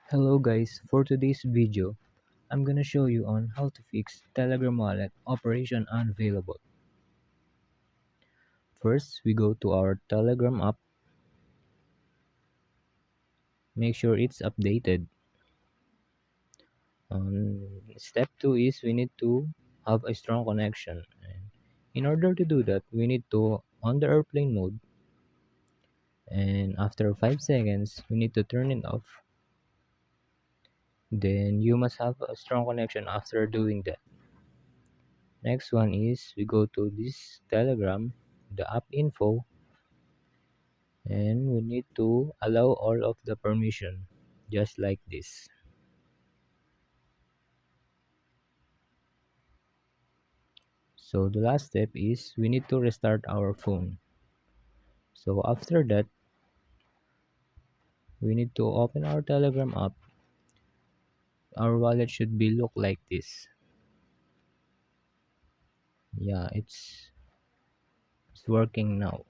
Hello guys, for today's video, I'm gonna show you on how to fix Telegram wallet operation unavailable. First, we go to our Telegram app, make sure it's updated. Step 2 is we need to have a strong connection. And in order to do that, we need to on the airplane mode, and after 5 seconds, we need to turn it off. Then you must have a strong connection after doing that. Next one is we go to this Telegram, the app info, and we need to allow all of the permission just like this. So the last step is we need to restart our phone. So after that, we need to open our Telegram app. Our wallet should be look like this. Yeah, it's working now.